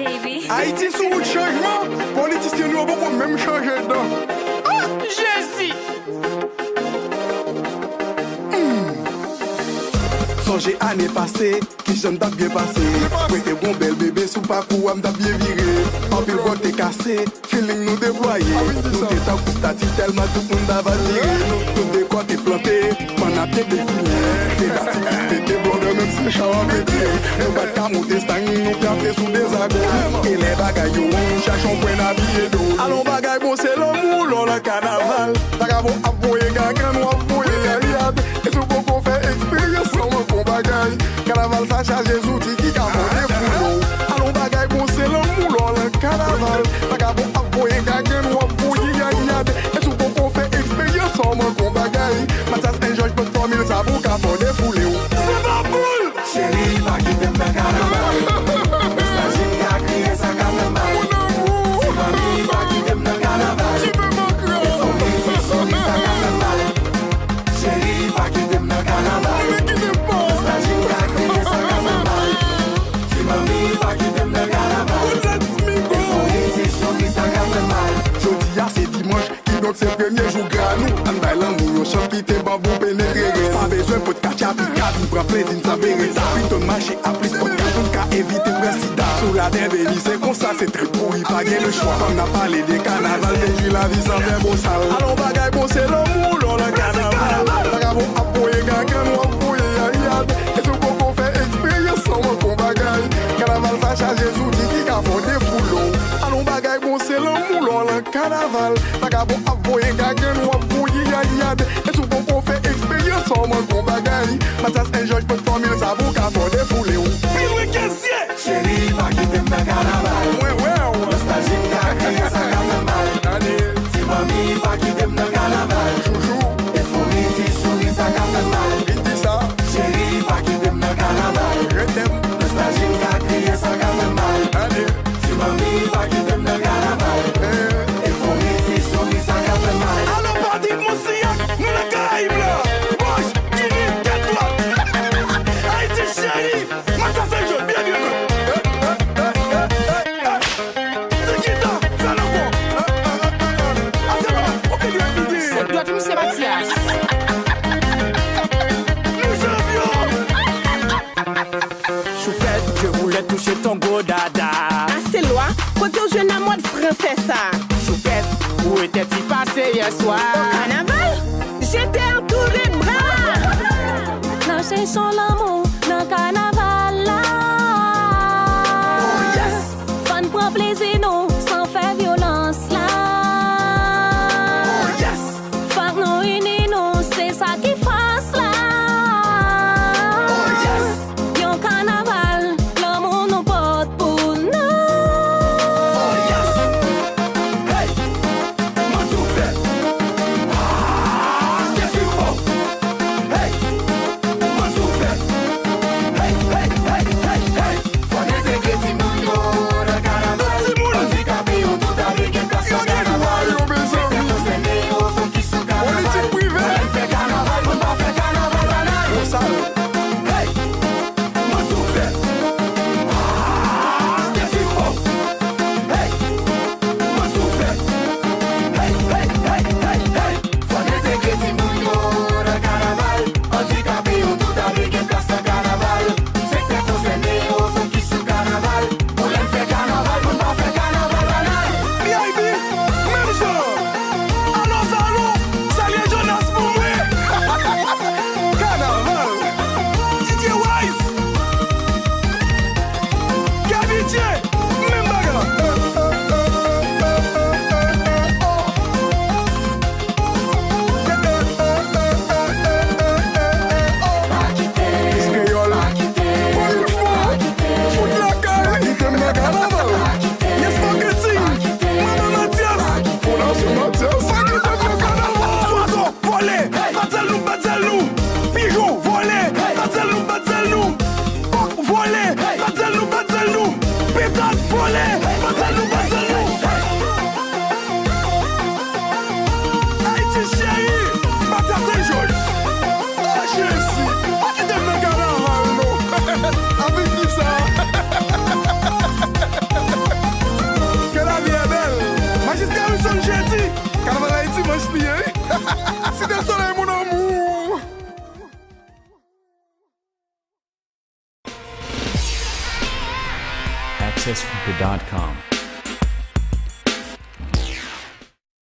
baby. Haïti sous route changement, politiciens nous vont même changer dedans. Jésus. Songez année passée, qui j'aime t'a bien passé. Prêtez bon bel bébé sous parcours, m't'a bien viré. En pile quand t'es cassé, feeling nous déployer. Nous t'es ta coustati tellement tout le monde a validé. Tout des quoi t'es planté, m'en a bien défilé. T'es d'activité, t'es bon de même si j'en pété. Nous bat qu'à monter stang, nous planter sous des agons. Et les bagailles, nous cherchons point d'habiller d'eau. Allons bagaille, bon c'est l'amour, l'on le carnaval. Vagabond appoyé, gagnant, nous appoyé, yaliade. Et tout bon qu'on fait expérience, on me bon bagaille. Carnaval, ça charge les outils qui capent des foulots. Allons bagaille, bon c'est l'amour, l'on le carnaval. Vagabond appoyé, gagnant, nous appoyé, yaliade. Et tout bon qu'on fait expérience, on me bon bagaille. Matas un Georges peut former ça pour qu'à fond des foulés. C'est ma boule! Chérie, pas qui t'aime le carnaval. Nostalgie qui a crié ça carnaval. C'est mamie, pas qui t'aime le carnaval. Qui peut m'en Et son petit souris ça carnaval. Chérie, pas qui t'aime le carnaval. Nostalgie qui a crié ça carnaval. C'est mamie, pas qui t'aime le carnaval. Et son petit souris ça carnaval. Jodi a c'est dimanche, qui donc c'est premier jour granou. En bailant mou, chance qui t'es bambou pénétré. Pas besoin pour te cacher à picard, nous prend plaisir sans vérité. Puis ton marché à plus pour tout cas éviter président. Sous la terre bénie, c'est comme ça, c'est très pourri, pas gain le choix. On a parlé des carnavals, j'ai la vie sans faire beau sale. Allons bagaille, bon c'est l'amour, l'on le carnaval. Vagabond appoyé, gagnant, nous appoyé, yaliade. Et tout qu'on fait expérience, on me bon bagaille. Carnaval, ça charge les outils qui font des foulots. Allons bagaille, bon c'est l'amour, l'on le carnaval. Vagabond appoyé, gagnant, nous appoyé, yaliade. Et tout qu'on fait expérience, on me bon bagaille. Matas un Georges peut former ça pour qu'à fond des foulés. Chérie, pas qui t'aime le carnaval. Nostalgie qui a crié ça carnaval. C'est mamie, pas qui t'aime le carnaval. Et son petit souris ça carnaval. Chérie, pas qui t'aime le carnaval. Nostalgie qui a crié ça carnaval. C'est mamie, pas qui t'aime le carnaval. Et son petit souris ça carnaval. Alors parti de Moussia, nous le Caraïbes là. Boche, Kiri, Gatwa. Haïti chérie, Matas un jeu, bien bien. C'est qui t'as, ça le bon. Ah c'est bon, ok lui a dit. C'est toi, tout c'est Mathias. Nous champions. Choupette, je voulais toucher ton beau dada. Assez loin, côté au jeune à mode français ça. Choupette, où étais-tu passé hier soir? Carnaval, j'étais entouré de bras. Nous cherchons l'amour dans le carnaval là. Oh yes. Fun prend plaisir nous sans faire violence là. Oh yes. Faut que nous unis nous, c'est ça qui fasse là. Oh yes. Yon carnaval, l'amour nous porte pour nous. Oh yes. Hey, moi tout fait. accessfuka.com.